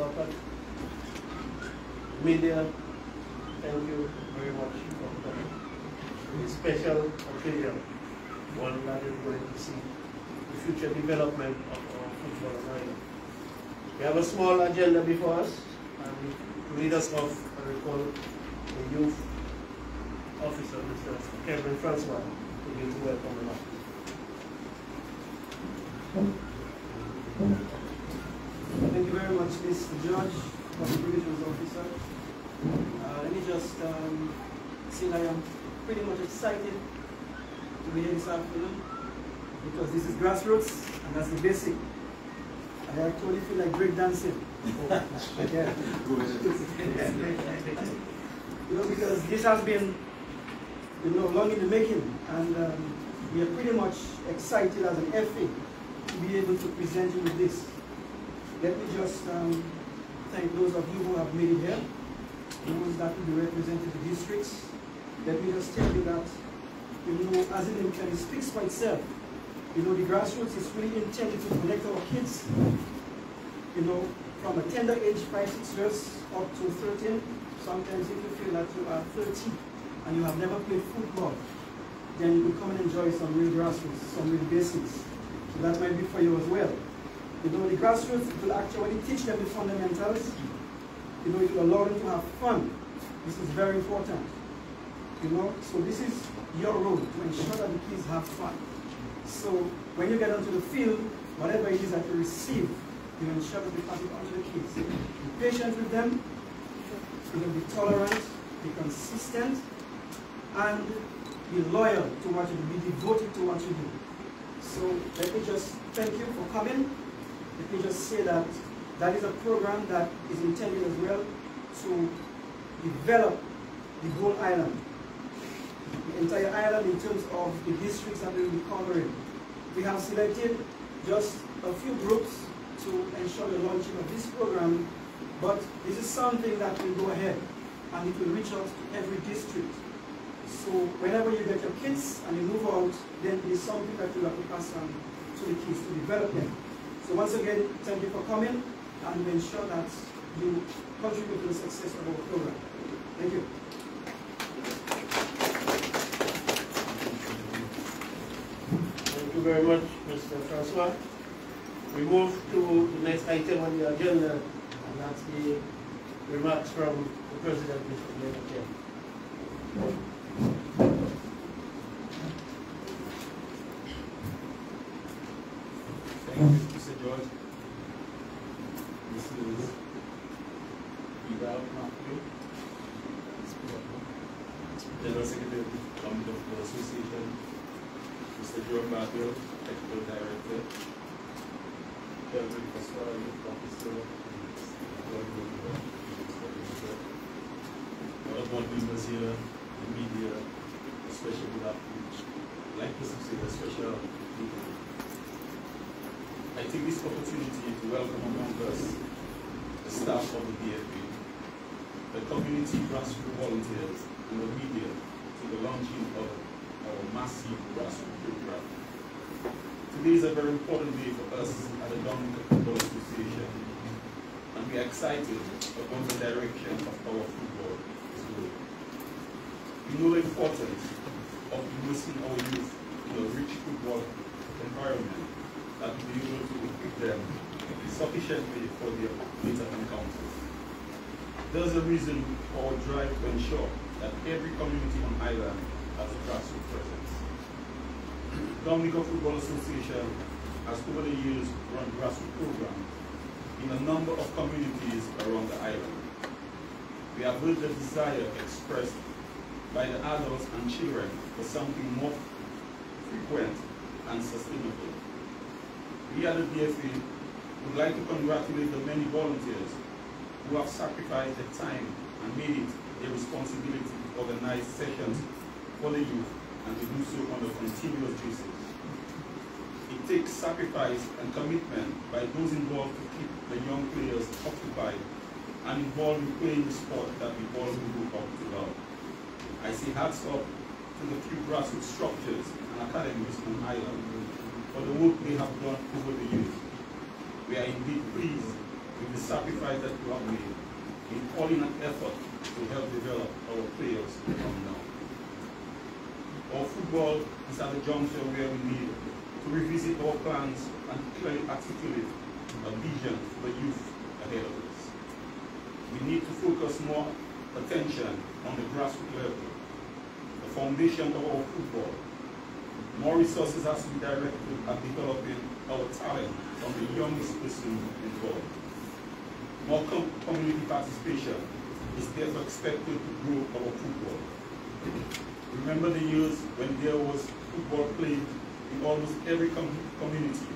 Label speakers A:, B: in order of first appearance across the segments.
A: Local. Media, thank you very much for coming. It's a special occasion, one that is going to see the future development of our football in Ireland. We have a small agenda before us, and to lead us off, I recall the youth officer, Mr. Kevin Francois, to give the welcome remarks.
B: Thank you very much, Mr. Judge, Public Relations Officer. Let me just say that I am pretty much excited to be here this afternoon because this is grassroots and that's the basic. I actually feel like break dancing. Yeah. Because this has been long in the making, and we are pretty much excited as an FA to be able to present you with this. Let me just thank those of you who have made it here, those that will be representing the districts. Let me just tell you that, as the name clearly speaks for itself, the grassroots is really intended to connect our kids, from a tender age, 5-6 years, up to 13. Sometimes if you feel that you are 30 and you have never played football, then you will come and enjoy some real grassroots, some real basics. So that might be for you as well. The grassroots will actually teach them the fundamentals. It will allow them to have fun. This is very important. So this is your role to ensure that the kids have fun. So when you get onto the field, whatever it is that you receive, you ensure that you pass it on to the kids. Be patient with them, be tolerant, be consistent, and be loyal to what you do, be devoted to what you do. So let me just thank you for coming. Let me just say that that is a program that is intended as well to develop the whole island, the entire island in terms of the districts that we will be covering. We have selected just a few groups to ensure the launching of this program, but this is something that will go ahead and it will reach out to every district. So whenever you get your kids and you move out, then it is something that you have to pass on to the kids to develop them. So once again, thank you for coming and ensure that you contribute to the success of our program. Thank you.
A: Thank you very much, Mr. Francois. We move to the next item on the agenda, and that's the remarks from the President, Mr. Leonard.
C: Thank you, Mr. George. This is General Secretary of the Government of the Association, Mr. John Barfield, Technical Director, Kelvin Pascal, Youth Officer, all of our members here, the media, especially good afternoon. I'd like to say a special meeting. I take this opportunity to welcome among us the staff of the DFA, the community grassroots volunteers, and the media to the launching of our massive grassroots program. Today is a very important day for us at the Untitled Football Association, and we are excited about the direction of our football is going. We know the importance of immersing our youth in a rich football environment that will be able to equip them sufficiently for their later encounters. There's a reason for our drive to ensure that every community on Ireland has a grassroots presence. The Untitled Football Association has over the years run grassroots programs in a number of communities around the island. We have heard the desire expressed by the adults and children for something more frequent and sustainable. We at the DFA would like to congratulate the many volunteers who have sacrificed their time and made it their responsibility to organize sessions for the youth and to do so on a continuous basis. It takes sacrifice and commitment by those involved to keep the young players occupied and involved in playing the sport that we all grew up to love. I say hats off to the few grassroots structures and academies on Ireland for the work they have done over the years. We are indeed pleased with the sacrifice that you have made in calling an effort to help develop our players from now. Our football is at a juncture where we need to revisit our plans and clearly articulate a vision for the youth ahead of us. We need to focus more attention on the grassroots level, the foundation of our football. More resources has to be directed at developing our talent from the youngest person involved. More community participation is therefore expected to grow our football. Remember the years when there was football played in almost every community.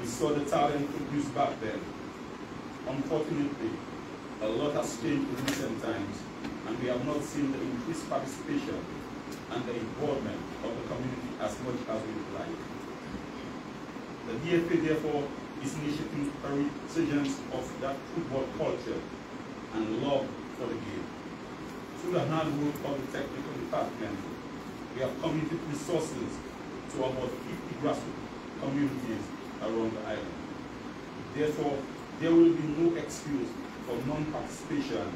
C: We saw the talent produced back then. Unfortunately, a lot has changed in recent times, and we have not seen the increased participation and the involvement of the community as much as we would like. The DFA, therefore, is initiating a resurgence of that football culture and love for the game. Through the hard work of the technical department, we have committed resources to about 50 grassroots communities around the island. Therefore, there will be no excuse for non-participation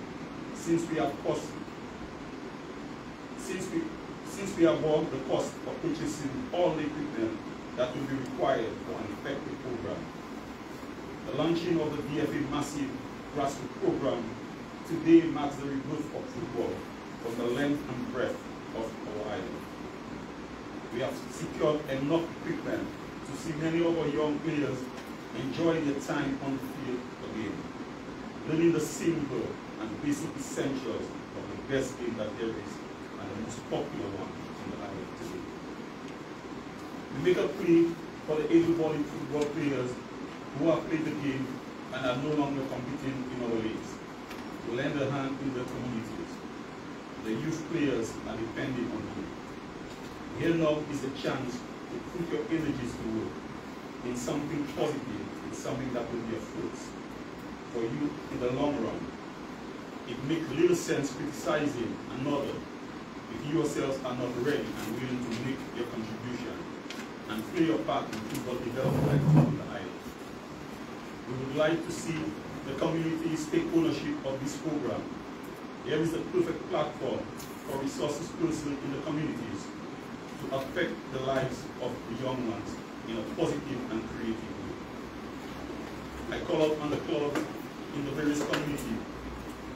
C: since we have borne the cost of purchasing all the equipment that will be required for an effective program. The launching of the DFA massive grassroots program today marks the rebirth of football from the length and breadth of our island. We have secured enough equipment to see many of our young players enjoy their time on the field again, learning the simple and basic essentials of the best game that there is and the most popular one in the island today. We make a plea for the able-bodied football players who have played the game and are no longer competing in our leagues to lend a hand in their communities. The youth players are depending on you. Here now is a chance to put your energies to work in something positive, in something that will be a fruit for you in the long run. It makes little sense criticizing another if you yourselves are not ready and willing to make your contribution and play your part in football development on the island. We would like to see the communities take ownership of this program. Here is the perfect platform for resources persons in the communities to affect the lives of the young ones in a positive and creative way. I call out on the clubs in the various communities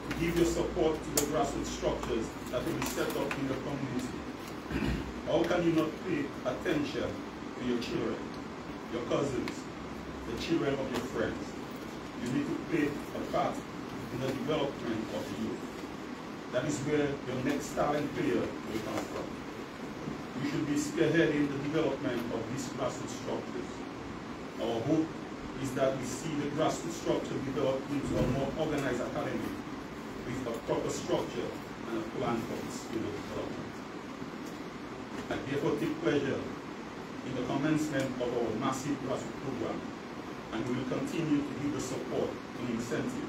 C: to give your support to the grassroots structures that will be set up in the community. How can you not pay attention to your children, your cousins, the children of your friends? You need to play a part in the development of the youth. That is where your next talent player will come from. We should be spearheading the development of these grassroots structures. Our hope is that we see the grassroots structure develop into a more organized academy with a proper structure and a plan for its development. I therefore take pleasure in the commencement of our massive grassroots program, and we will continue to give the support and incentive,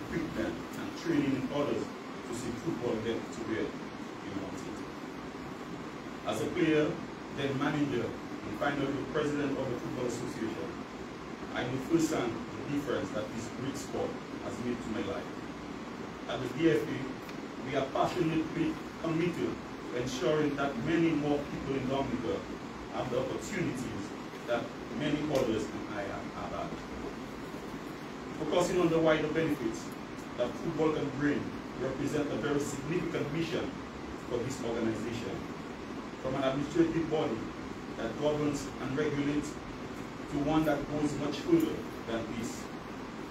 C: equipment, and training in others to see football get to where we want it. As a player, then manager, and finally the president of the Football Association, I know firsthand the difference that this great sport has made to my life. At the DFA, we are passionately committed to ensuring that many more people in Dominica have the opportunities that many others and I have had. Focusing on the wider benefits that football can bring represent a very significant mission for this organization. From an administrative body that governs and regulates to one that goes much further than this,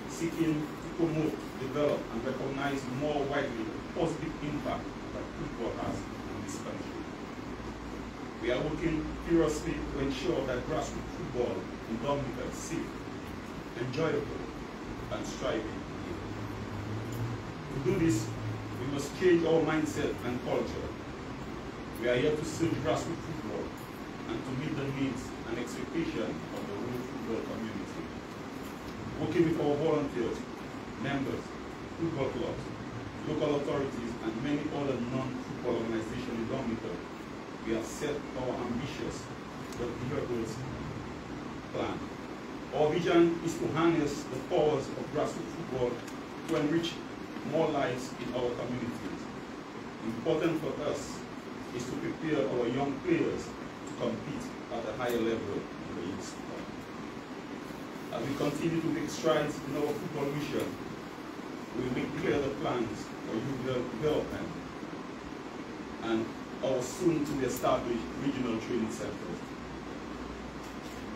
C: seeking to promote, develop, and recognize more widely the positive impact that football has in this country. We are working furiously to ensure that grassroots football in Dominica is safe, enjoyable, and striving. To do this, we must change our mindset and culture. We are here to serve grassroots football and to meet the needs and expectations of the whole football community. Working with our volunteers, members, football clubs, local authorities, and many other non-football organizations in Dominica, we have set our ambitious but rigorous plan. Our vision is to harness the powers of grassroots football to enrich more lives in our communities. Important for us is to prepare our young players to compete at a higher level in the youth sport. As we continue to make strides in our football mission, we will make clear the plans for youth development and our soon-to-be established regional training centers.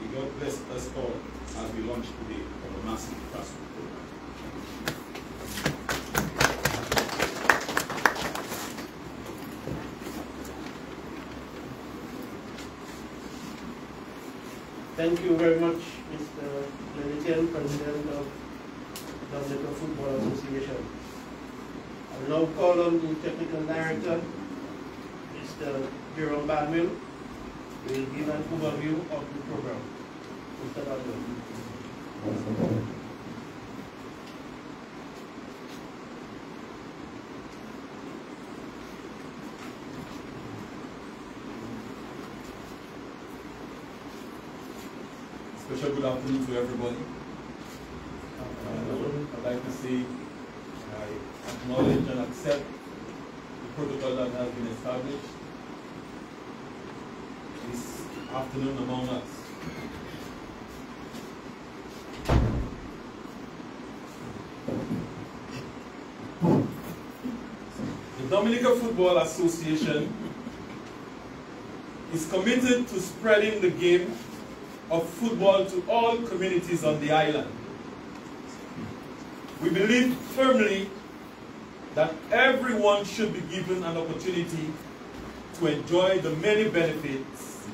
C: May God bless us all as we launch today our massive grassroots program.
A: Thank you very much, Mr. Lenitian, President of the Dominican Football Association. I will now call on the Technical Director, Mr. Jerome Badmill, who will give an overview of the program. Mr. Badmill.
D: Special good afternoon to everybody. I'd like to say I acknowledge and accept the protocol that has been established this afternoon among us. The Dominican Football Association is committed to spreading the game of football to all communities on the island. We believe firmly that everyone should be given an opportunity to enjoy the many benefits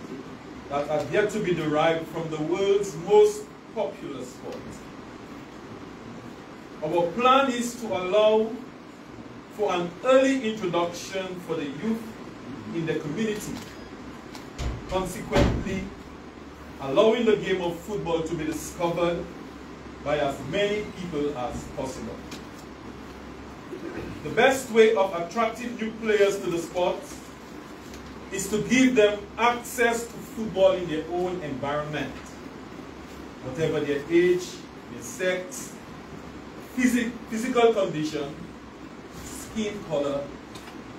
D: that are yet to be derived from the world's most popular sport. Our plan is to allow for an early introduction for the youth in the community, consequently allowing the game of football to be discovered by as many people as possible. The best way of attracting new players to the sport is to give them access to football in their own environment, whatever their age, their sex, physical condition, skin color,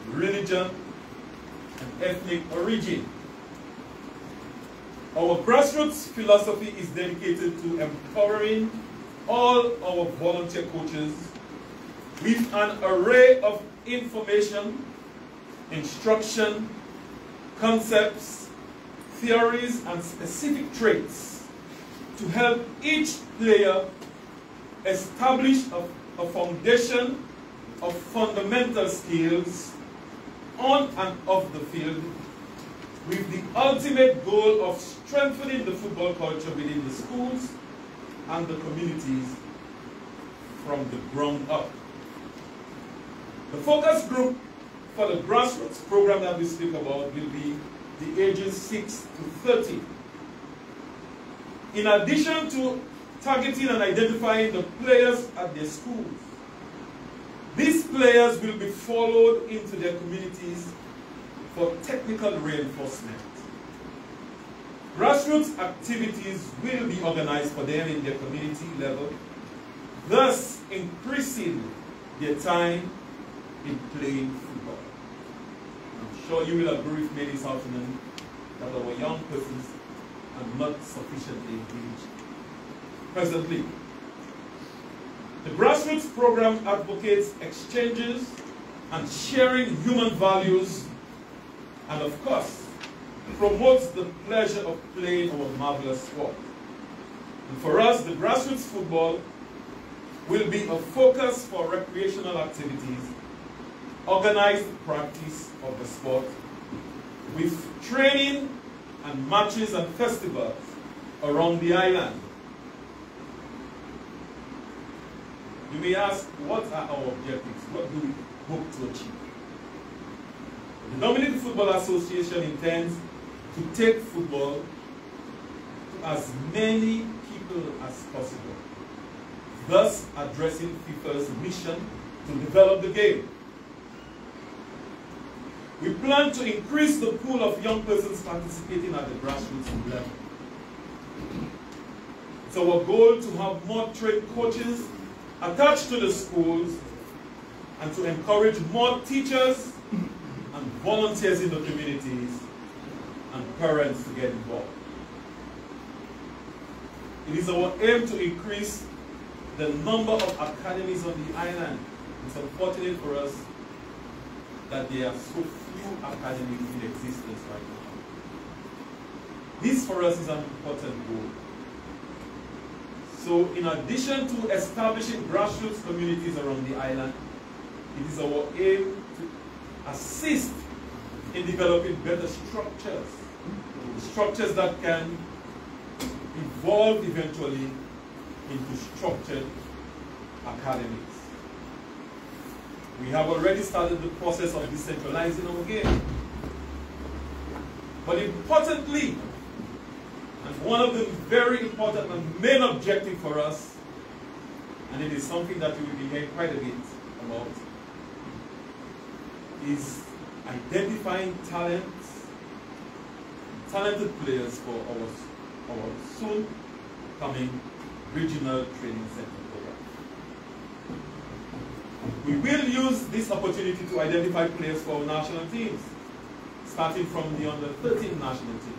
D: religion, and ethnic origin. Our grassroots philosophy is dedicated to empowering all our volunteer coaches with an array of information, instruction, concepts, theories, and specific traits to help each player establish a foundation of fundamental skills on and off the field, with the ultimate goal of strengthening the football culture within the schools and the communities from the ground up. The focus group for the grassroots program that we speak about will be the ages 6 to 30. In addition to targeting and identifying the players at their schools, these players will be followed into their communities for technical reinforcement. Grassroots activities will be organized for them in their community level, thus increasing their time in playing football. I'm sure you will agree with me this afternoon that our young persons are not sufficiently engaged presently. The grassroots program advocates exchanges and sharing human values, and of course, promotes the pleasure of playing our marvelous sport. And for us, the grassroots football will be a focus for recreational activities, organized practice of the sport, with training and matches and festivals around the island. You may ask, what are our objectives? What do we hope to achieve? The Dominican Football Association intends to take football to as many people as possible, thus addressing FIFA's mission to develop the game. We plan to increase the pool of young persons participating at the grassroots level. It's It's our goal to have more trained coaches attached to the schools and to encourage more teachers and volunteers in the communities and parents to get involved. It is our aim to increase the number of academies on the island. It's unfortunate for us that there are so few academies in existence right now. This for us is an important goal. So in addition to establishing grassroots communities around the island, it is our aim to assist in developing better structures that can evolve eventually into structured academies. We have already started the process of decentralizing our game. But importantly, and one of the very important and main objective for us, and it is something that we will be hearing quite a bit about, is identifying talented players for our soon coming regional training center program. We will use this opportunity to identify players for our national teams, starting from the under-13 national team.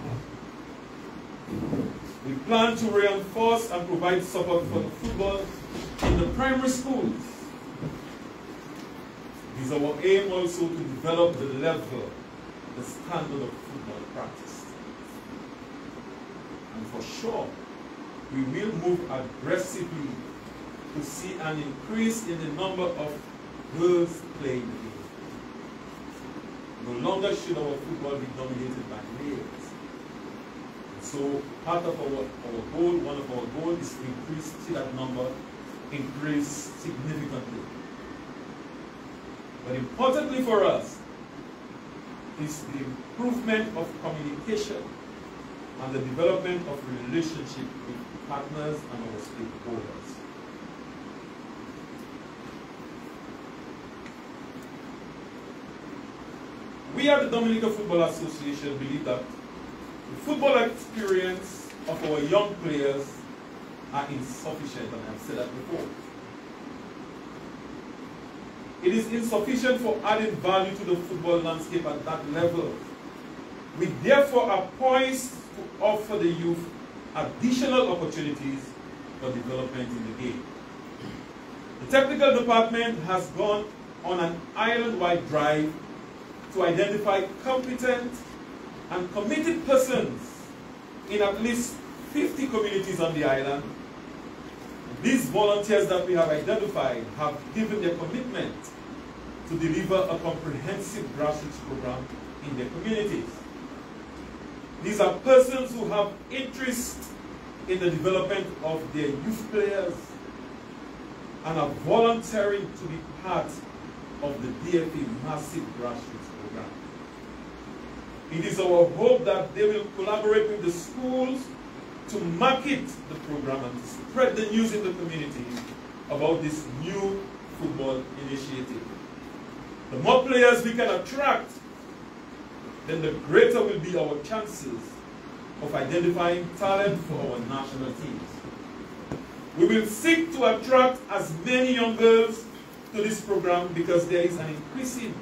D: We plan to reinforce and provide support for the football in the primary schools. It is our aim also to develop the level, the standard of football practice. And for sure, we will move aggressively to see an increase in the number of girls playing the game. No longer should our football be dominated by males. So part of our goal, one of our goals is to see that number increase significantly. But importantly for us is the improvement of communication and the development of relationship with partners and our stakeholders. We at the Dominican Football Association believe that the football experience of our young players are insufficient, and I've said that before. It is insufficient for adding value to the football landscape at that level. We therefore are poised to offer the youth additional opportunities for development in the game. The technical department has gone on an island-wide drive to identify competent and committed persons in at least 50 communities on the island. These volunteers that we have identified have given their commitment to deliver a comprehensive grassroots program in their communities. These are persons who have interest in the development of their youth players and are volunteering to be part of the DFA massive grassroots program. It is our hope that they will collaborate with the schools to market the program and to spread the news in the community about this new football initiative. The more players we can attract, then the greater will be our chances of identifying talent for our national teams. We will seek to attract as many young girls to this program because there are increasing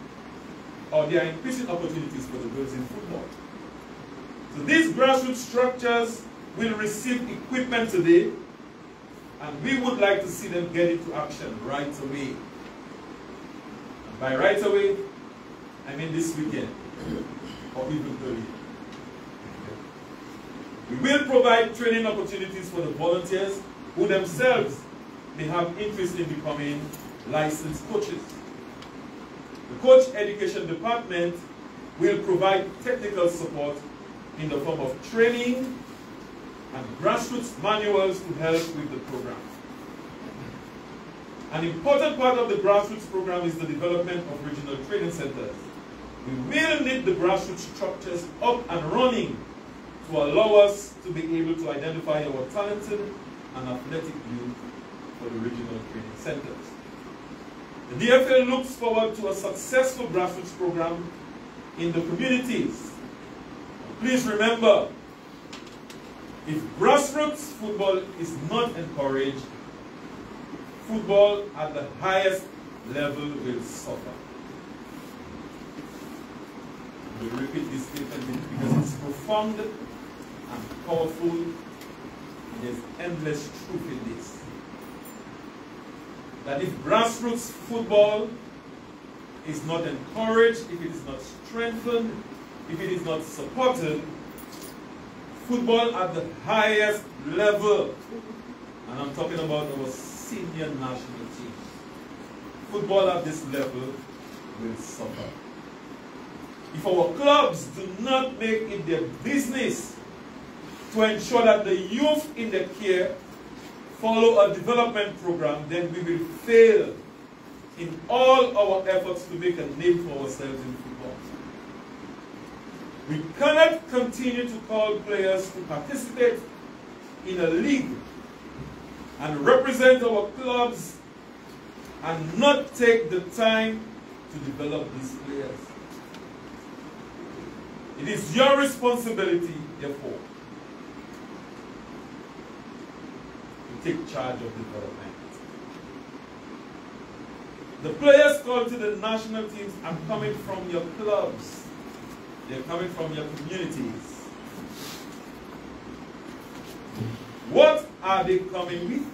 D: opportunities for the girls in football. So these grassroots structures will receive equipment today, and we would like to see them get into action right away. And by right away, I mean this weekend, or even earlier. We will provide training opportunities for the volunteers who themselves may have interest in becoming licensed coaches. The Coach Education Department will provide technical support in the form of training and grassroots manuals to help with the program. An important part of the grassroots program is the development of regional training centers. We will need the grassroots structures up and running to allow us to be able to identify our talented and athletic youth for the regional training centers. The DFA looks forward to a successful grassroots program in the communities. Please remember, If grassroots football is not encouraged, football at the highest level will suffer. I will repeat this statement because it's profound and powerful, and there's endless truth in this. That if grassroots football is not encouraged, if it is not strengthened, if it is not supported, football at the highest level, and I'm talking about our senior national team, football at this level will suffer. If our clubs do not make it their business to ensure that the youth in their care follow a development program, then we will fail in all our efforts to make a name for ourselves in football. We cannot continue to call players to participate in a league and represent our clubs and not take the time to develop these players. It is your responsibility, therefore, to take charge of development. The players called to the national teams are coming from your clubs. They're coming from your communities. What are they coming with?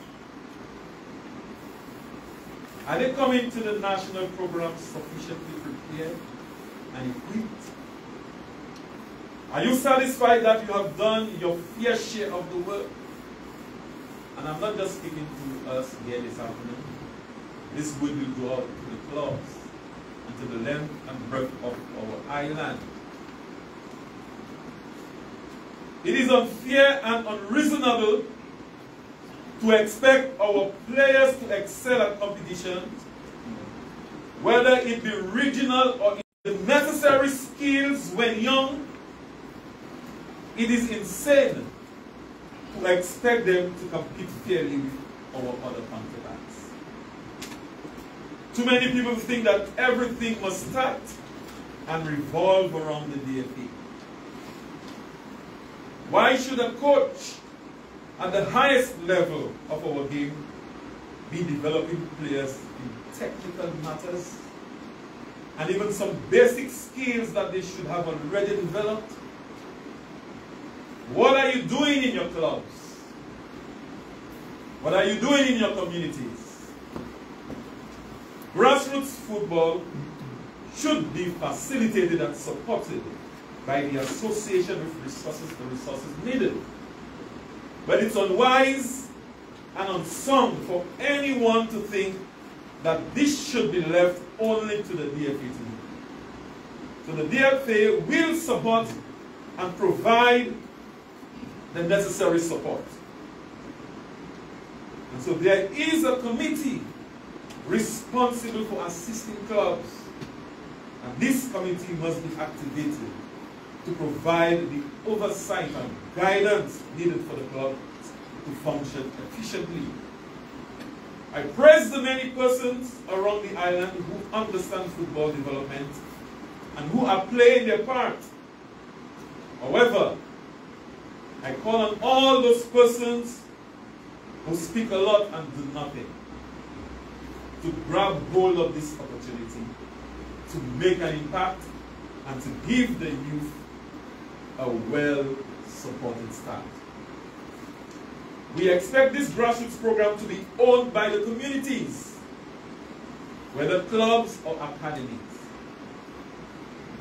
D: Are they coming to the national program sufficiently prepared and equipped? Are you satisfied that you have done your fair share of the work? And I'm not just speaking to us here this afternoon. This good will go out to the clubs and to the length and breadth of our island. It is unfair and unreasonable to expect our players to excel at competitions, whether it be regional or in the necessary skills when young. It is insane to expect them to compete fairly with our other counterparts. Too many people think that everything must start and revolve around the DFA. Why should a coach at the highest level of our game be developing players in technical matters and even some basic skills that they should have already developed? What are you doing in your clubs? What are you doing in your communities? Grassroots football should be facilitated and supported by the association with the resources needed. But it's unwise and unsound for anyone to think that this should be left only to the DFA to do. So the DFA will support and provide the necessary support. And so there is a committee responsible for assisting clubs. And this committee must be activated to provide the oversight and guidance needed for the club to function efficiently. I praise the many persons around the island who understand football development and who are playing their part. However, I call on all those persons who speak a lot and do nothing to grab hold of this opportunity to make an impact and to give the youth a well-supported start. We expect this grassroots program to be owned by the communities, whether clubs or academies.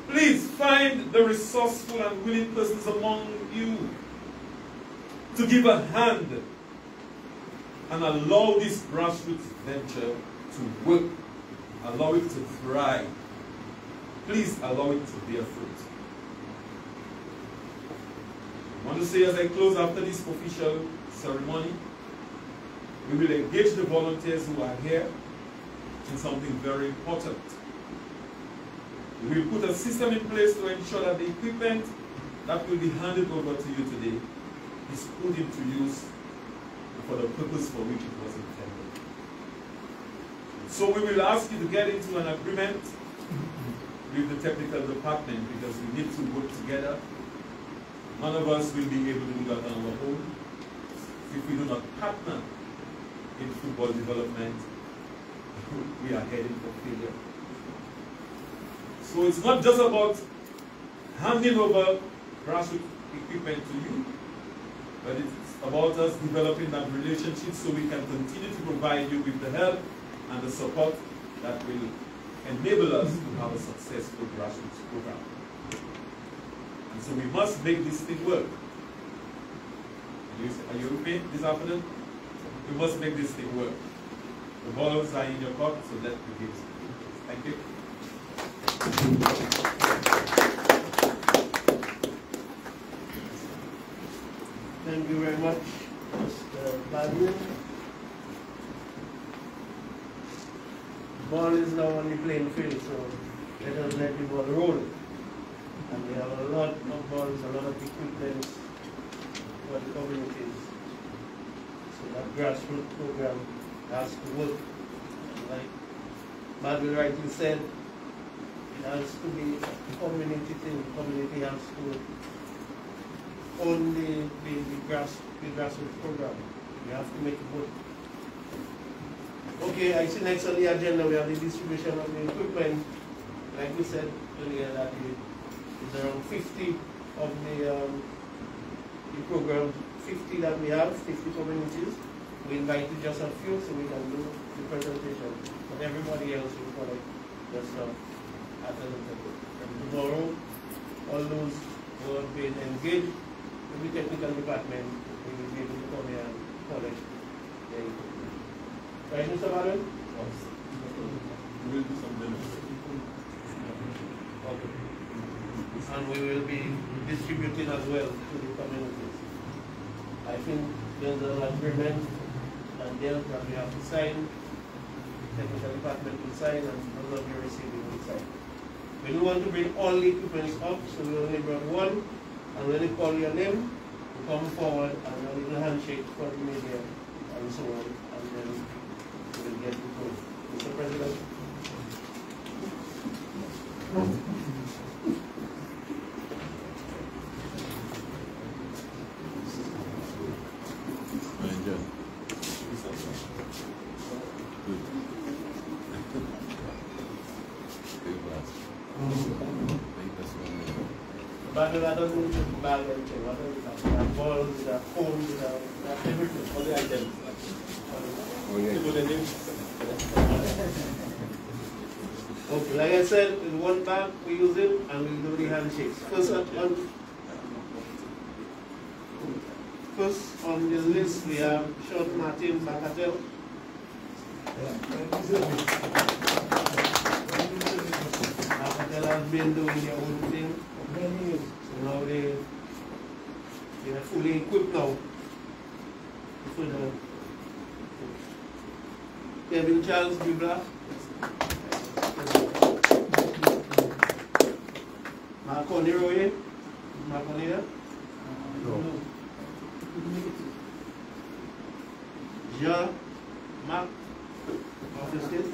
D: Please find the resourceful and willing persons among you to give a hand and allow this grassroots venture to work, allow it to thrive. Please allow it to bear fruit. I want to say as I close after this official ceremony, we will engage the volunteers who are here in something very important. We will put a system in place to ensure that the equipment that will be handed over to you today is put into use for the purpose for which it was intended. So we will ask you to get into an agreement with the technical department because we need to work together None of us will be able to do that on our own. If we do not partner in football development, we are heading for failure. So it's not just about handing over grassroots equipment to you, but it's about us developing that relationship so we can continue to provide you with the help and the support that will enable us to have a successful grassroots program. And so we must make this thing work. Are you with me this afternoon? We must make this thing work. The balls are in your court, so let the games. Thank you.
A: Thank you very much, Mr. Baldwin. Ball is now on the playing field, so let us let the ball roll. And we have a lot of balls, a lot of equipment for the communities. So that grassroots program has to work. And like Baldwin rightly said, it has to be a community thing. The community has to own the grassroots program. We have to make it work. Okay, I see next on the agenda we have the distribution of the equipment. Like we said earlier, that is around 50 of the program, 50 that we have, 50 communities. We invited just a few so we can do the presentation. But everybody else will collect their stuff at the table. And tomorrow, all those who have been engaged with the technical department will be able to come here and collect their equipment. Right, Mr. Baron?
D: We will do some benefits.
A: Okay. And we will be distributing as well to the communities. I think there's an agreement and there that we have to sign, technical department will sign, and those of you receiving will sign. We don't want to bring all the equipment up, so we only brought one, and when they call your name, you come forward and a little handshake for the media and so on, and then we'll get it going. Mr. President. But I don't need to bag anything. I don't have balls, phones, everything. All the items. Okay, like I said, in one bag we use it and we do the handshakes. First on the list we have Sean Martin Bakatel. Bakatel has been doing their own thing. So now they are fully equipped now for the Kevin Charles Dubla, Marconi Roye, Marconi here? No. Jean Marc of the state.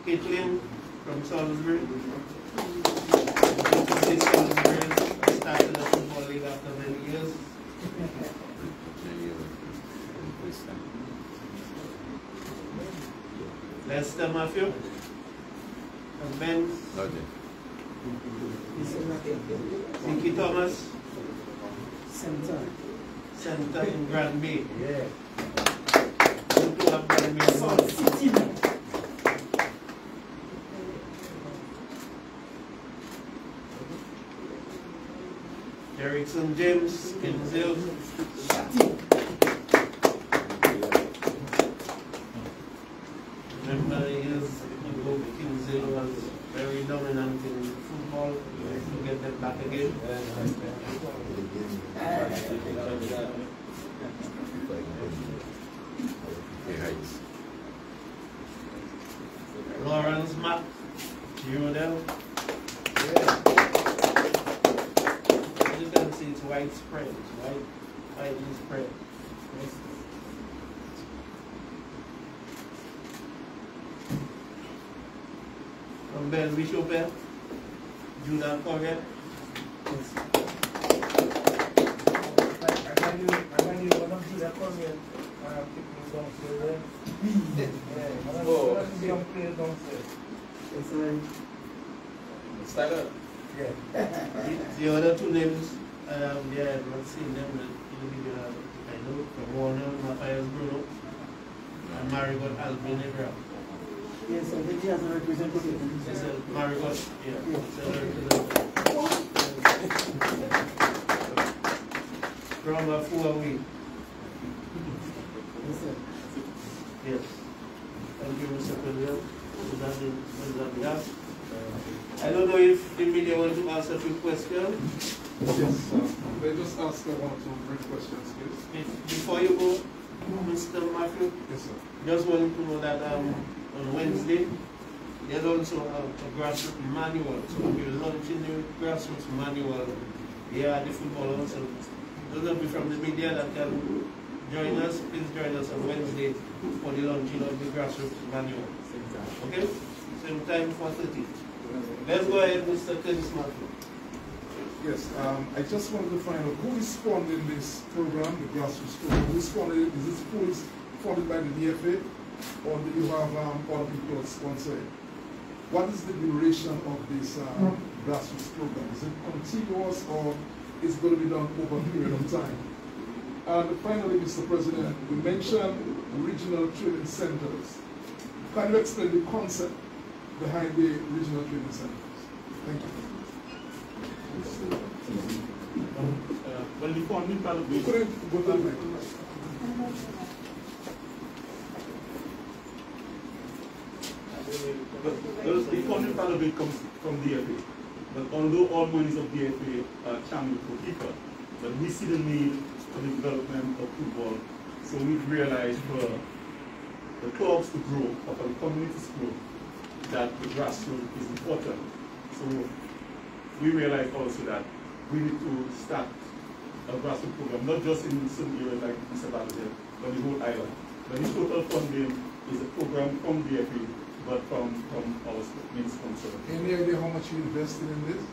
A: Caitlin from Salisbury. Salisbury started the football league after many years. Lester Matthew from Ben. Nicky Thomas. Center in Grand Bay. Yeah. Erickson James, Kinzel. Remember years ago, Kinzel was very dominant in football. To get them back again. Lawrence Mack, Eurodel. As you can see, it's widespread. It's widely spread. Bell Bishopper, Judah Correa.
E: I find you one of Judah Correa people downstairs. Yeah, one of the young players downstairs.
A: It's like,
C: Styler.
E: Yeah.
A: the other two names, I have not seen them in the video. I know from Warner, Matthias Bruno, and Marigot Alvin Ebra.
B: Yes, I think he has a representative.
A: It's a Marigot, yeah. It's a representative. From Fuawi.
B: Yes, sir.
A: Yes. Thank you, Mr. President. I don't know if the media want to ask a few questions.
F: Yes, they just ask one or two brief questions, please.
A: Before you go, Mr. Matthew,
F: Yes, sir.
A: just wanted to know that on Wednesday, there's also a grassroots manual. So we're launching the grassroots manual here at the football also. Those of you from the media that can join us, please join us on Wednesday for the launching of the grassroots manual. Okay? Same time, 4:30. Let's go ahead, Mr. Curtis Matthew.
F: Yes, I just wanted to find out who is funding this program, the grassroots program. Who is funding it? Is this fully funded by the DFA, or do you have other people sponsor it? What is the duration of this grassroots program? Is it continuous, or is it going to be done over a period of time? And finally, Mr. President, you mentioned regional training centers. Can you explain the concept behind the regional training centers? Thank you.
C: Well, the fundamental
F: You
C: base,
F: couldn't go to the mic.
C: the fundamental base comes from DFA. But although all monies of DFA are channeled for FIFA, but we see the need for the development of football. So we've realized for the clubs to grow, or for the communities to grow, that the grassroots is important. So we realize also that we need to start a grassroots program, not just in some areas like Mr. Balaji, but the whole island. But the total funding is a program from DFA, but from our main sponsor.
F: Any idea how much you invested in this?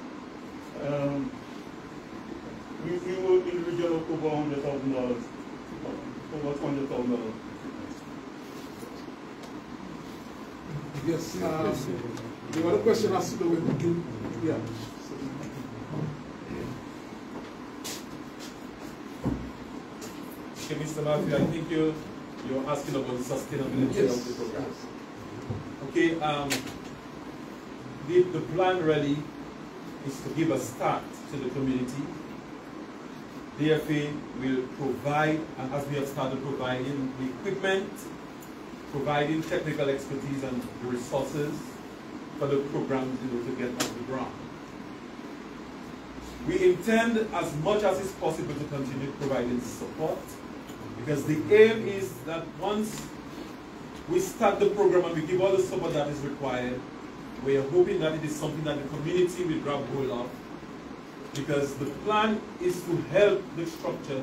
C: We were in the region of over $100,000, over $200,000.
F: Yes. The other question has to do with, yeah.
D: Okay, Mr. Matthew, I think you're asking about the sustainability of the program. Okay, the plan really is to give a start to the community. DFA will provide, and as we have started providing the equipment, providing technical expertise and the resources for the program to get off the ground. We intend as much as is possible to continue providing support, because the aim is that once we start the program and we give all the support that is required, we are hoping that it is something that the community will grab hold of, because the plan is to help the structure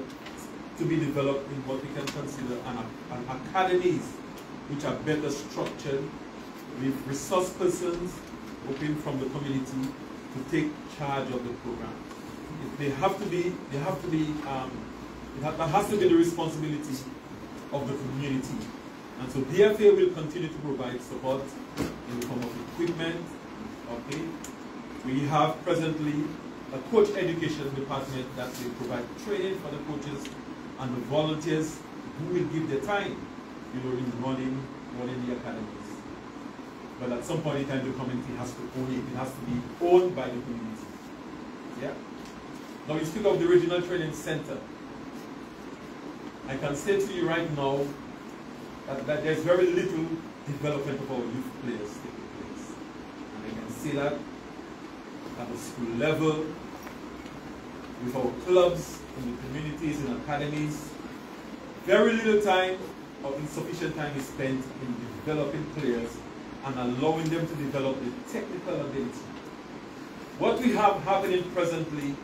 D: to be developed in what we can consider an academies which are better structured, with resource persons working from the community to take charge of the program. That has to be the responsibility of the community. And so DFA will continue to provide support in the form of equipment. Okay, we have presently a coach education department that will provide training for the coaches and the volunteers who will give their time, in running the academies. But at some point in time, the community has to own it. It has to be owned by the community. Yeah. Now you speak of the regional training center. I can say to you right now that there's very little development of our youth players taking place. And I can see that at the school level, with our clubs, in the communities, in academies. Very little time or insufficient time is spent in developing players and allowing them to develop the technical ability. What we have happening presently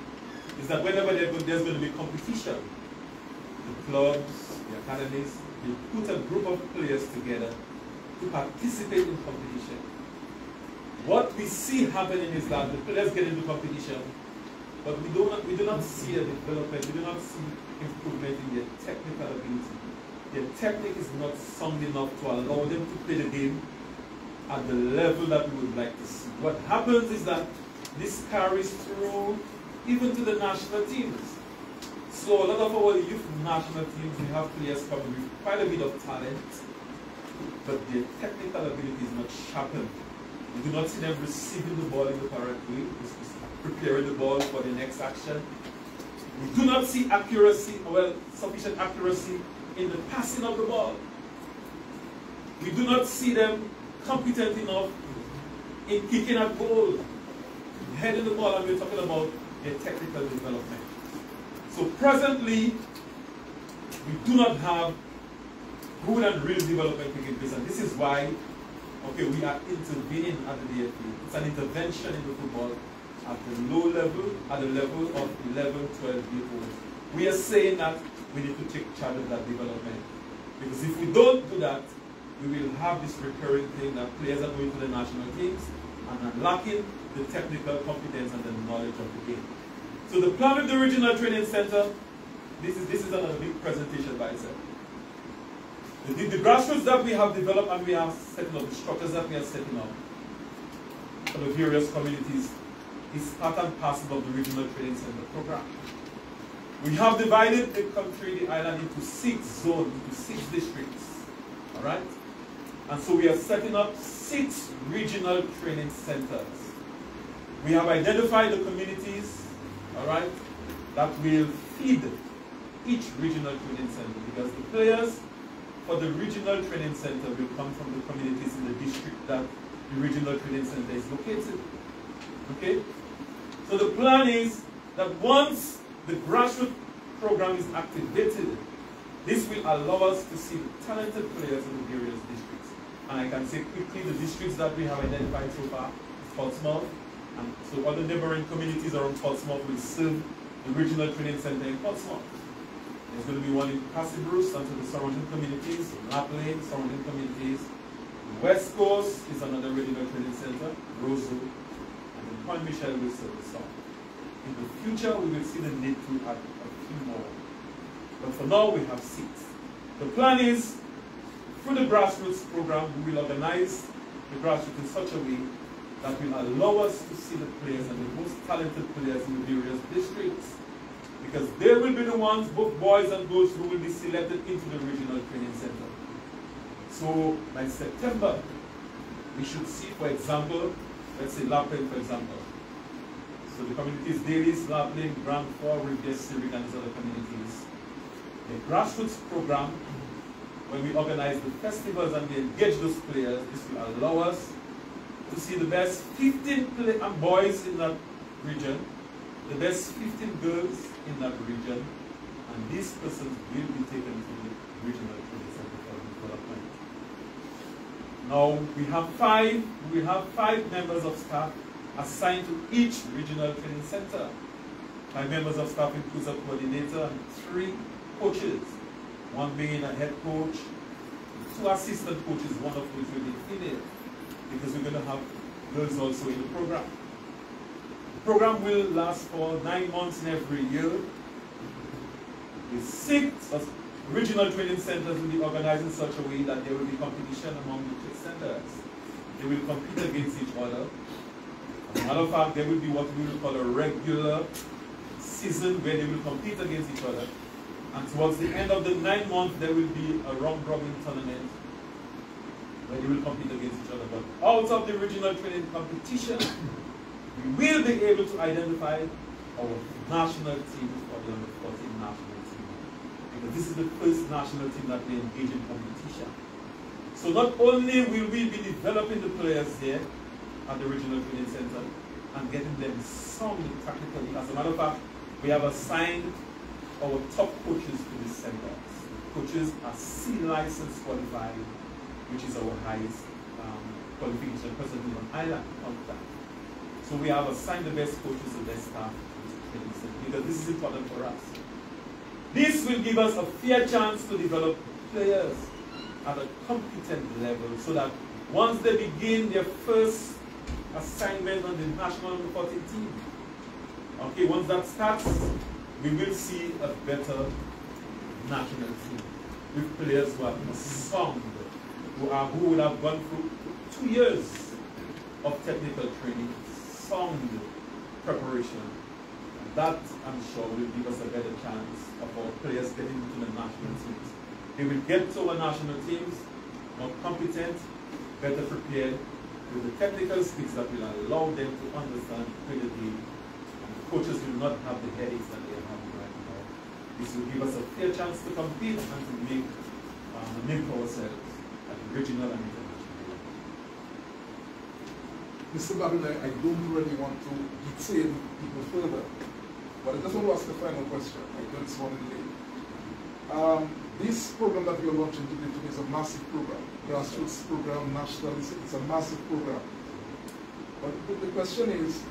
D: is that whenever there's going to be competition, the clubs, the academies, they put a group of players together to participate in competition. what we see happening is that the players get into competition, but we do not see a development, we do not see improvement in their technical ability. Their technique is not sound enough to allow them to play the game at the level that we would like to see. What happens is that this carries through even to the national teams. So a lot of our youth national teams, we have players coming with quite a bit of talent, but their technical ability is not sharpened. We do not see them receiving the ball in the correct way, preparing the ball for the next action. We do not see accuracy, well, sufficient accuracy in the passing of the ball. We do not see them competent enough in kicking a goal, heading the ball, and we're talking about their technical development. So presently, we do not have good and real development taking place, and this is why, okay, we are intervening at the DFA. It's an intervention in the football at the low level, at the level of 11, 12 years old. We are saying that we need to take charge of that development. Because if we don't do that, we will have this recurring thing that players are going to the national teams and are lacking the technical competence and the knowledge of the game. So the plan with the Regional Training Center, this is another big presentation by itself. The grassroots that we have developed and we are setting up, the structures that we are setting up for the various communities is part and parcel of the Regional Training Center program. We have divided the country, the island, into 6 zones, into 6 districts. All right? And so we are setting up 6 regional training centers. We have identified the communities, all right, that will feed each regional training center, because the players for the regional training center will come from the communities in the district that the regional training center is located. Okay? So the plan is that once the grassroots program is activated, this will allow us to see the talented players in the various districts. And I can say quickly the districts that we have identified so far is Portsmouth, and so other neighboring communities around Portsmouth will serve the regional training center in Portsmouth. There's going to be one in Cassibruce and to the surrounding communities, Laplane, surrounding communities. The West Coast is another regional training center, Roseau, and then Point Michel will serve the south. In the future, we will see the need to add a few more. But for now, we have 6. The plan is, through the grassroots program, we will organize the grassroots in such a way that will allow us to see the players and the most talented players in the various districts. Because they will be the ones, both boys and girls, who will be selected into the regional training center. So by September, we should see, for example, let's say Laplane, for example. So the communities, Dailies, Laplane, Grand Fort, Riviere, Civic, and these other communities. The grassroots program, when we organize the festivals and we engage those players, this will allow us to see the best 15 boys in that region, the best 15 girls in that region, and these persons will be taken to the regional training center for development. Now we have 5 members of staff assigned to each regional training center. 5 members of staff includes a coordinator and 3 coaches, one being a head coach, 2 assistant coaches, one of which will be female, because we're going to have girls also in the program. The program will last for 9 months in every year. The 6 regional training centers will be organized in such a way that there will be competition among the centers. They will compete against each other. As a matter of fact, there will be what we will call a regular season where they will compete against each other. And towards the end of the 9 months, there will be a round-robin tournament where they will compete against each other. But out of the regional training competition, we will be able to identify our national team for the under-14 national team. Because this is the first national team that we engage in competition. So not only will we be developing the players here at the regional training center and getting them sound practically. As a matter of fact, we have assigned our top coaches to these centers. The coaches are C license qualified, which is our highest qualification presently on island contract. So we have assigned the best coaches, the best staff to the training center, because this is important for us. This will give us a fair chance to develop players at a competent level, so that once they begin their first assignment on the national under 14 team. Okay, once that starts, we will see a better national team with players who are sound, who would have gone through 2 years of technical training, sound preparation. And that, I'm sure, will give us a better chance of our players getting into the national teams. They will get to our national teams more competent, better prepared, with the technical skills that will allow them to understand, play the game. And the coaches will not have the headaches that they are having right now. This will give us a fair chance to compete and to make a name for ourselves at the regional and international level.
F: Mr. Babylon, I don't really want to detain people further, but I just want to ask a final question. I know it's running late. This program that we are launching today is a massive program. Grassroots program, national, it's a massive program. But the question is,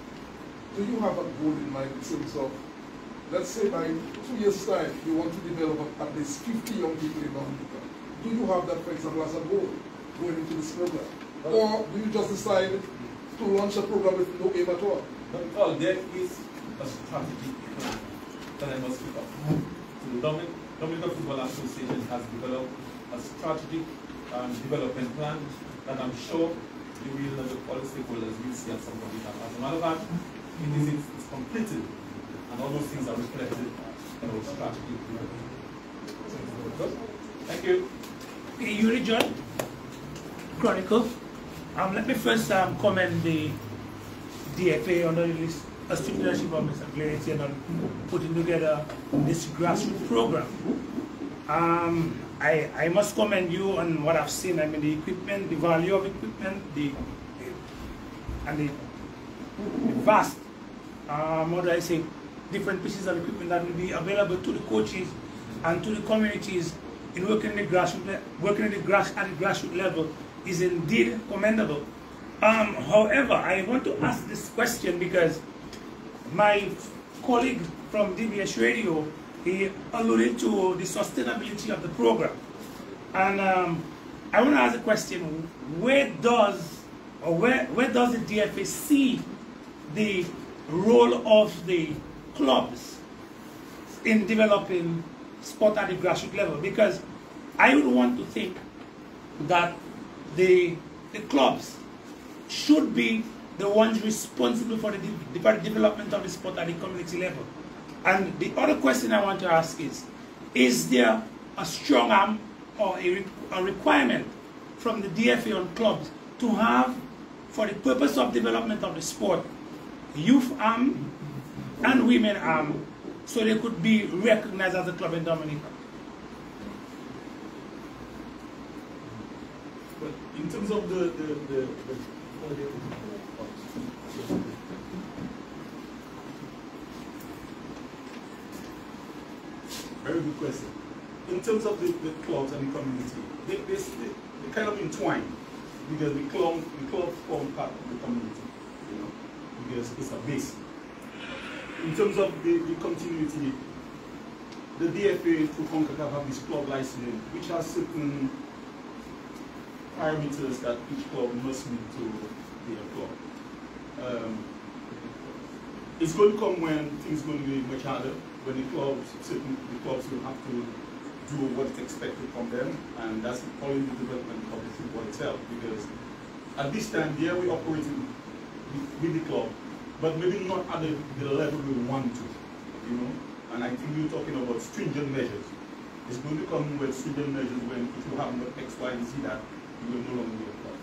F: do you have a goal in mind in terms of, let's say by 2 years' time, you want to develop at least 50 young people in Dominica. Do you have that, for example, as a goal going into this program? Or do you just decide to launch a program with no aim at all?
D: Well, there is a strategic plan that I must pick up. So the Dominican Football Association has developed a strategic development plan that I'm sure you will, as all the stakeholders, will see at some point. As a matter of fact, it's completed, and all those things are reflected in our strategic development. Thank you.
E: Yuri John, Chronicle. Let me first commend the DFA under the esteemed leadership of Mr. Clarity on putting together this grassroots program. I must commend you on what I've seen. I mean, the equipment, the value of equipment, the vast, what do I say, different pieces of equipment that will be available to the coaches and to the communities in working in the grassroots, at the grassroots level is indeed commendable. However, I want to ask this question because my colleague from DBS Radio, he alluded to the sustainability of the program. And I want to ask a question, where does the DFA see the role of the clubs in developing sport at the grassroots level? Because I would want to think that the clubs should be the ones responsible for the development of the sport at the community level. And the other question I want to ask is there a strong arm or a requirement from the DFA on clubs to have, for the purpose of development of the sport, youth arm and women arm, so they could be recognized as a club in Dominica?
C: But in terms of the very good question. In terms of the clubs and the community, they kind of entwine, because the clubs form part of the community, you know, because it's a base. In terms of the continuity, the DFA through CONCACAF have this club licensing, which has certain parameters that each club must meet to be a club. It's going to come when things are going to be much harder, when the clubs will have to do what is expected from them, and that's probably the development of the football itself. Because at this time, yeah, we're operating with the club, but maybe not at the level we want to, you know. And I think we're talking about stringent measures. It's going to come with stringent measures when if you have not X, Y, and Z that, you will no longer be a club.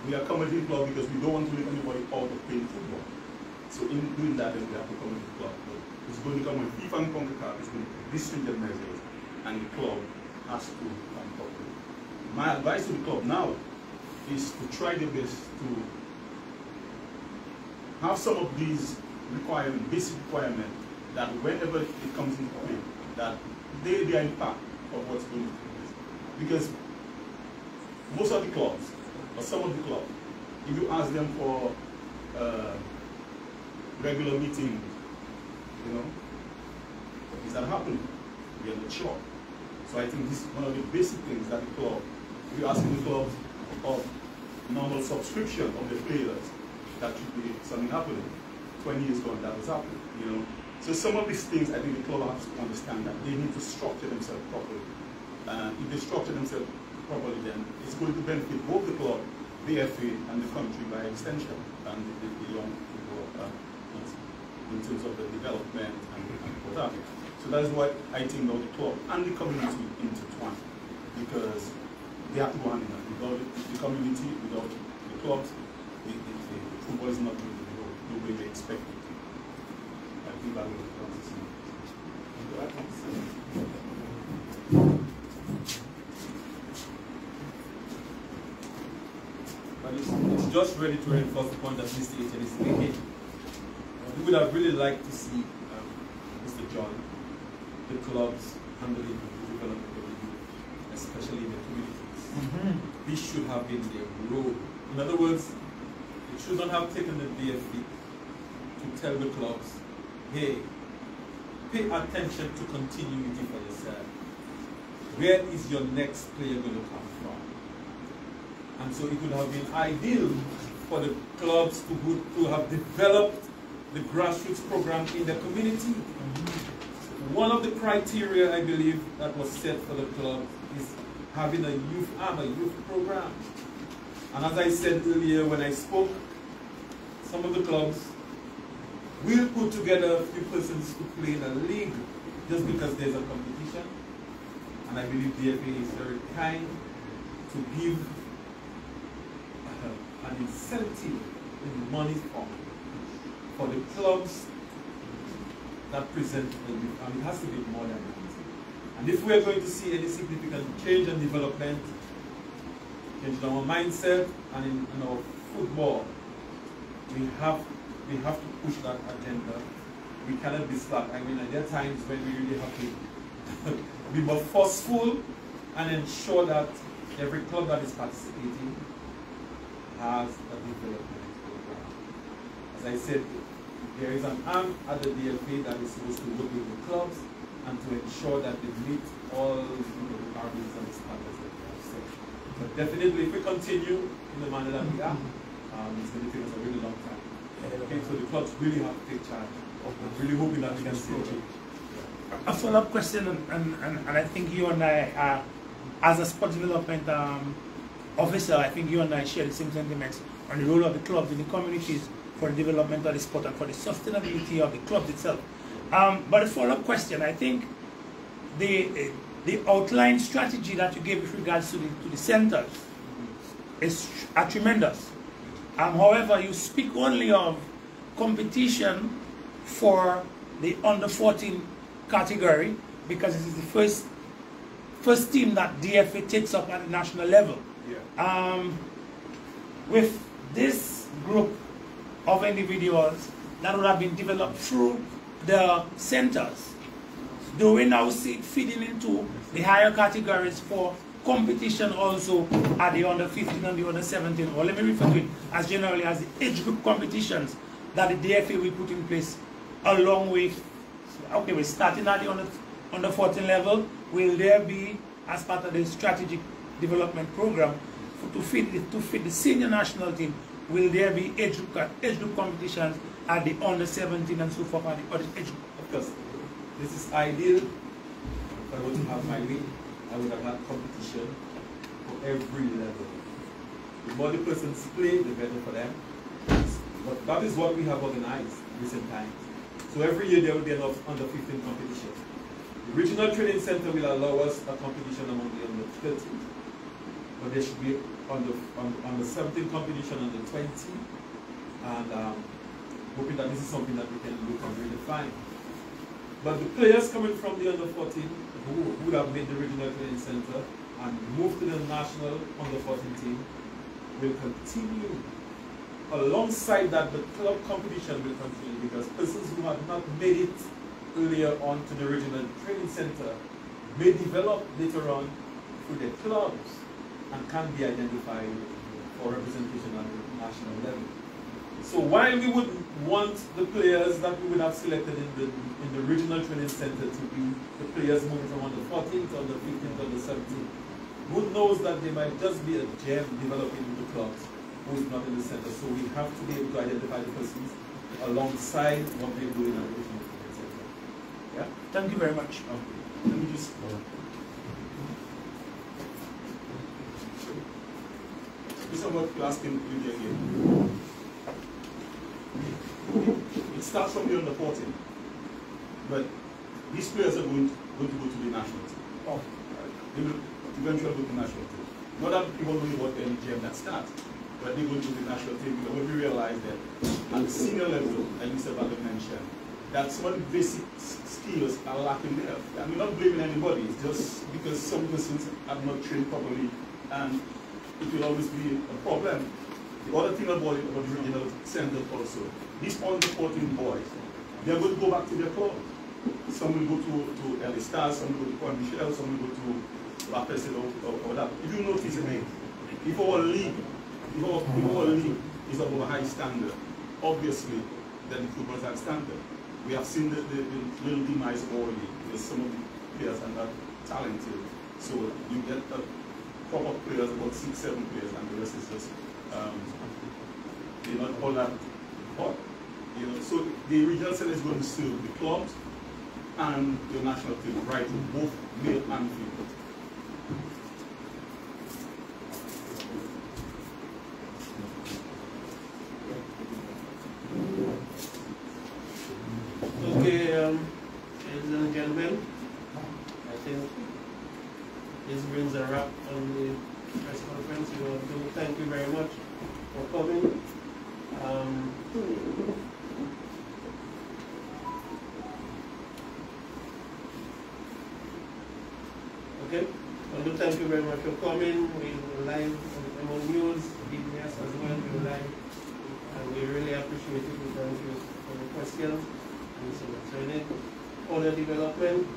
C: We are coming to the club because we don't want to leave anybody out of playing football. So in doing that, then we have to come to the club. But it's going to come with FIFA and CONCACAF. It's going to be these stringent measures, and the club has to come up with it. My advice to the club now is to try their best to have some of these requirements, basic requirements, that whenever it comes into play, that they are in part of what's going to take place. Because most of the clubs, or some of the clubs, if you ask them for regular meetings, you know, is that happening? We are not sure. So I think this is one of the basic things that the club, if you're asking the clubs of normal subscription of the players, that should be something happening. 20 years ago, that was happening, you know. So some of these things, I think the club has to understand that they need to structure themselves properly. If they structure themselves properly, then it's going to benefit both the club, the FA, and the country by extension, and the young people in terms of the development and all that. So that is why I think now the club and the community intertwine, because they have to go hand in hand. Without the community, without the clubs, the football is not going to grow the way they expect it. I think that will come to see.
D: But it's just ready to reinforce the point that Mr. Etienne is making. We would have really liked to see Mr. John, the clubs handling the development of the youth, especially in the communities. This should have been their role. In other words, it should not have taken the DFA to tell the clubs, hey, pay attention to continuity for yourself. Where is your next player going to come from? And so it would have been ideal for the clubs to have developed the grassroots program in the community. One of the criteria, I believe, that was set for the club is having a youth arm, a youth program. And as I said earlier when I spoke, some of the clubs will put together a few persons to play in a league just because there's a competition. And I believe DFA is very kind to give an incentive in money form for the clubs that present the youth. And it has to be more than that. And if we are going to see any significant change and development, change in our mindset and in our football, we have to push that agenda. We cannot be slack. I mean, there are times when we really have to be more forceful and ensure that every club that is participating has a development program. As I said, there is an arm at the DFA that is supposed to work with the clubs and to ensure that they meet all the requirements and standards that we have set. But definitely, if we continue in the manner that we are, it's going to take us a really long time. Okay, so the clubs really have to take charge. I'm really hoping that we can see a change.
E: A follow-up question, and I think you and I, as a sport development officer, I think you and I share the same sentiments on the role of the clubs in the communities for the development of the sport and for the sustainability of the clubs itself. But a follow-up question, I think the outline strategy that you gave with regards to the centers is tremendous. However, you speak only of competition for the under-14 category because it is the first team that DFA takes up at the national level. Yeah. With this group of individuals that would have been developed through the centers, do we now see it feeding into the higher categories for competition also at the under 15 and the under 17, or let me refer to it as generally as the age group competitions that the DFA will put in place along with, okay, we're starting at the under 14 level. Will there be, as part of the strategic development program, to feed the senior national team, will there be age group competitions at the under 17 and so forth at the other age group?
D: Of course, this is ideal. If I were to have my way, I would have had competition for every level. The more the persons play, the better for them. But that is what we have organized in recent times. So every year there will be an under 15 competition. The regional training center will allow us a competition among the under 13. But there should be under 17 competition under 20. And hoping that this is something that we can look and redefine. But the players coming from the under 14 who would have made the regional training center and moved to the national under 14 team will continue. Alongside that, the club competition will continue because persons who have not made it earlier on to the regional training center may develop later on through their clubs and can be identified for representation at the national level. So while we would want the players that we would have selected in the regional training center to be the players moving from under 14 to under 15 to under 17, who knows that they might just be a gem developing in the clubs who is not in the center. So we have to be able to identify the persons alongside what they're doing and everything, etc. Yeah?
E: Thank you very much.
D: Okay. Let me just this is what you're asking Lydia again. It starts from the under 14, but these players are going to go to the national team.
E: Oh.
D: They will eventually go to the national team. Not that people don't know what any game that starts, but they go to the national team because when we realize that at the senior level, like Mr. Butler mentioned, that some of the basic skills are lacking there. I mean, not blaming anybody, it's just because some persons are not trained properly, and it will always be a problem. The other thing about the regional center also, these under 14 boys, they are going to go back to their club. Some will go to LA Stars, some will go to Point Michel, some will go to La Pese or that. If you notice again, if our league is of a high standard, obviously, then the football is high standard. We have seen the little demise of our league, because some of the players are not talented. So you get a proper players, about 6-7 players, and the rest is just they're not all that hot. You know, so the regional center is going to serve the clubs and the national team, right? Both male and female.
A: Okay, ladies and gentlemen, I think this brings a wrap on the press conference. We want to thank you very much for coming. Okay, I want to thank you very much for coming. We're live on Emonews, DBS as well. We're live, and we really appreciate it. We thank you for the questions. So in other development,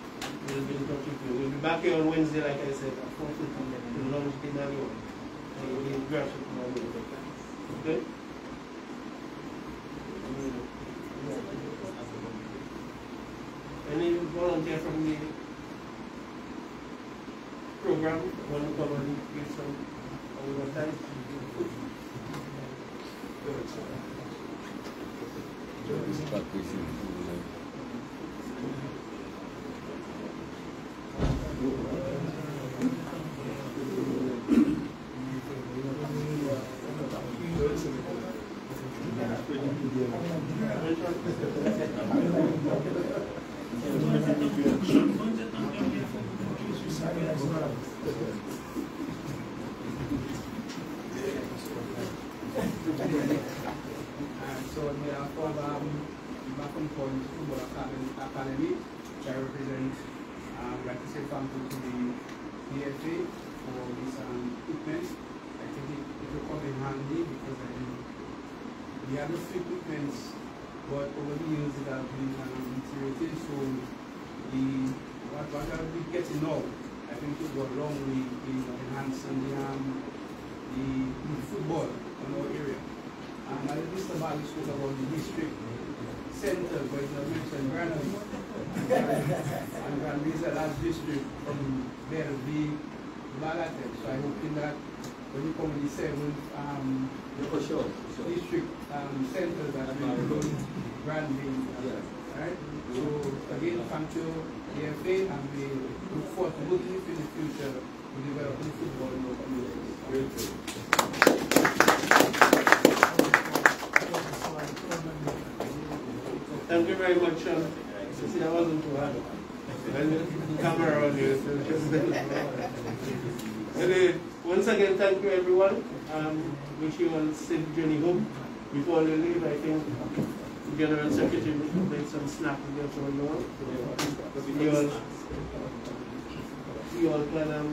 A: we'll be in touch with you. We'll be back here on Wednesday, like I said, at 4:30 to launch the manual. And we'll be in Grassroots manual. Okay? Any volunteer from the program want to come and give some overtime?
B: So on behalf of Macon Point Football Academy, which I represent, I'd like to say thank you to the DFA for this equipment. I think it will come in handy because we have the equipment, but over the years it has been deteriorated. So what are we getting now? I think it will go a long way in enhancing the football in our area. And as Mr. Bali spoke about the district center, but it's not mentioned Granby. And Granby is a large district from there to be Balatet. So I hope that when you come to the 7th district centers that will be Granby. Right? So again, thank you, DFA, and we look forward to working with you in the future to develop the football in our communities.
A: Thank you very much. See, I wasn't too hard. The camera on you. Anyway, once again, thank you everyone. Wish you all a safe journey home. Before you leave, I think the General Secretary made some snap and that's all you want. You all can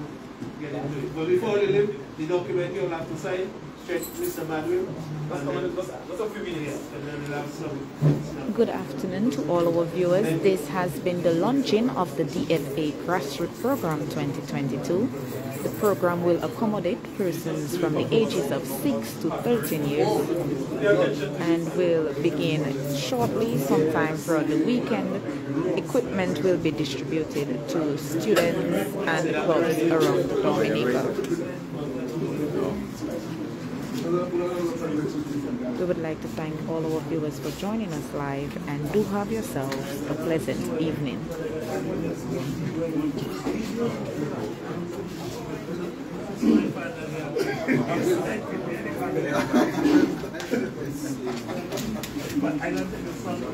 A: get into it. But before you leave, the document you'll have to sign. Mr. Badwin.
G: Good afternoon to all our viewers. This has been the launching of the DFA Grassroots Program 2022. The program will accommodate persons from the ages of 6 to 13 years and will begin shortly, sometime throughout the weekend. Equipment will be distributed to students and clubs around Dominica. We would like to thank all our viewers for joining us live, and do have yourselves a pleasant evening.
E: But I love the front of